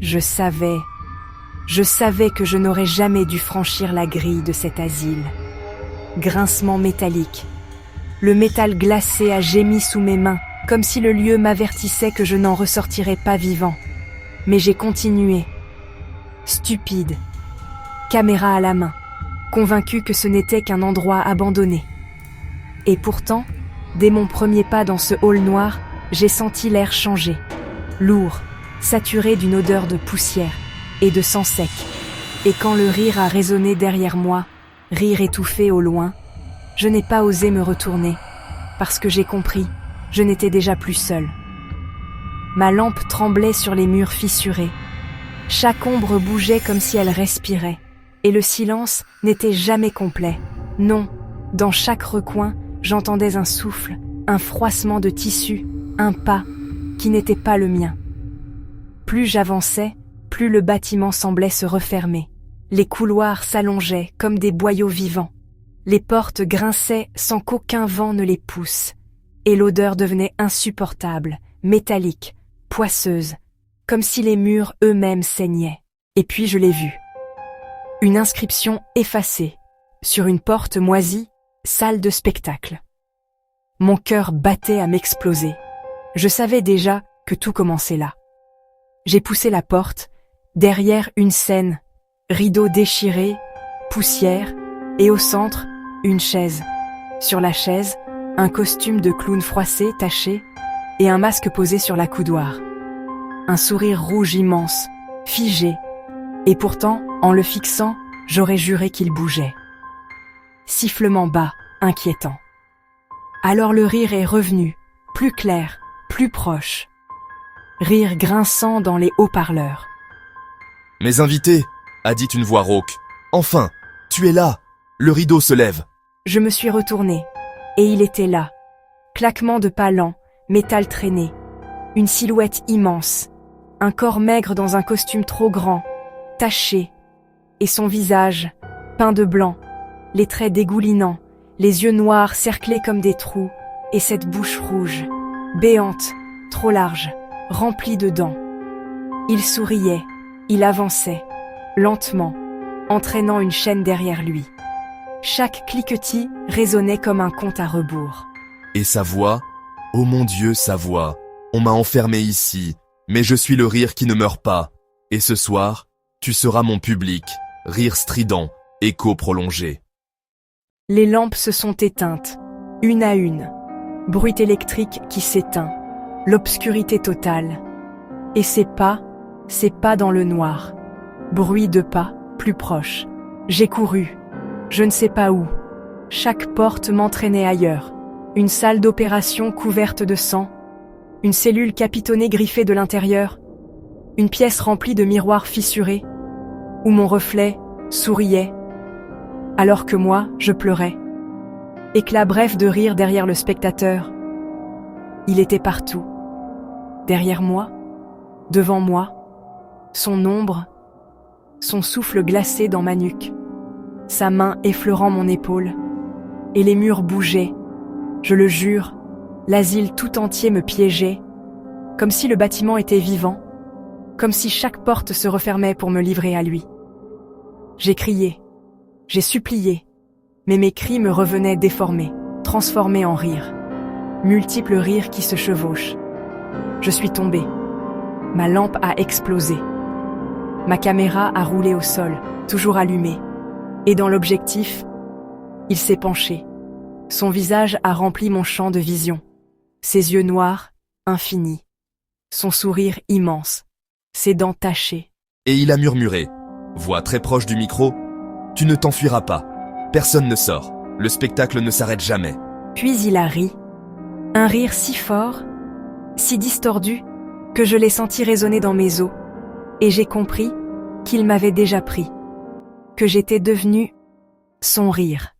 Je savais que je n'aurais jamais dû franchir la grille de cet asile. Grincement métallique. Le métal glacé a gémi sous mes mains, comme si le lieu m'avertissait que je n'en ressortirais pas vivant. Mais j'ai continué. Stupide. Caméra à la main, convaincu que ce n'était qu'un endroit abandonné. Et pourtant, dès mon premier pas dans ce hall noir, j'ai senti l'air changer. Lourd, saturé d'une odeur de poussière et de sang sec. Et quand le rire a résonné derrière moi, rire étouffé au loin, je n'ai pas osé me retourner, parce que j'ai compris, je n'étais déjà plus seule. Ma lampe tremblait sur les murs fissurés. Chaque ombre bougeait comme si elle respirait, et le silence n'était jamais complet. Non, dans chaque recoin, j'entendais un souffle, un froissement de tissu, un pas qui n'était pas le mien. Plus j'avançais, plus le bâtiment semblait se refermer. Les couloirs s'allongeaient comme des boyaux vivants. Les portes grinçaient sans qu'aucun vent ne les pousse. Et l'odeur devenait insupportable, métallique, poisseuse, comme si les murs eux-mêmes saignaient. Et puis je l'ai vue. Une inscription effacée, sur une porte moisie, salle de spectacle. Mon cœur battait à m'exploser. Je savais déjà que tout commençait là. J'ai poussé la porte, derrière une scène, rideaux déchirés, poussière, et au centre, une chaise. Sur la chaise, un costume de clown froissé, taché, et un masque posé sur la coudoir. Un sourire rouge immense, figé, et pourtant, en le fixant, j'aurais juré qu'il bougeait. Sifflement bas, inquiétant. Alors le rire est revenu, plus clair, plus proche. Rire grinçant dans les haut-parleurs. « Mes invités !» a dit une voix rauque. « Enfin, tu es là ! Le rideau se lève !» Je me suis retournée, et il était là. Claquement de pas lents, métal traîné. Une silhouette immense. Un corps maigre dans un costume trop grand, taché. Et son visage, peint de blanc, les traits dégoulinants, les yeux noirs cerclés comme des trous, et cette bouche rouge, béante, trop large, remplie de dents. Il souriait, il avançait, lentement, entraînant une chaîne derrière lui. Chaque cliquetis résonnait comme un compte à rebours. Et sa voix, oh mon Dieu, sa voix, on m'a enfermé ici, mais je suis le rire qui ne meurt pas. Et ce soir, tu seras mon public, rire strident, écho prolongé. Les lampes se sont éteintes, une à une. Bruit électrique qui s'éteint, l'obscurité totale. Et c'est pas dans le noir. Bruit de pas, plus proche. J'ai couru, je ne sais pas où. Chaque porte m'entraînait ailleurs. Une salle d'opération couverte de sang. Une cellule capitonnée griffée de l'intérieur. Une pièce remplie de miroirs fissurés. Où mon reflet souriait. Alors que moi, je pleurais. Éclat bref de rire derrière le spectateur. Il était partout. Derrière moi, devant moi, son ombre, son souffle glacé dans ma nuque, sa main effleurant mon épaule, et les murs bougeaient. Je le jure, l'asile tout entier me piégeait, comme si le bâtiment était vivant, comme si chaque porte se refermait pour me livrer à lui. J'ai crié, j'ai supplié, mais mes cris me revenaient déformés, transformés en rires. Multiples rires qui se chevauchent. Je suis tombée. Ma lampe a explosé. Ma caméra a roulé au sol, toujours allumée. Et dans l'objectif, il s'est penché. Son visage a rempli mon champ de vision. Ses yeux noirs, infinis. Son sourire immense. Ses dents tachées. Et il a murmuré, voix très proche du micro, « Tu ne t'enfuiras pas. Personne ne sort. Le spectacle ne s'arrête jamais. » Puis il a ri. Un rire si fort, si distordu, que je l'ai senti résonner dans mes os. Et j'ai compris qu'il m'avait déjà pris. Que j'étais devenue son rire.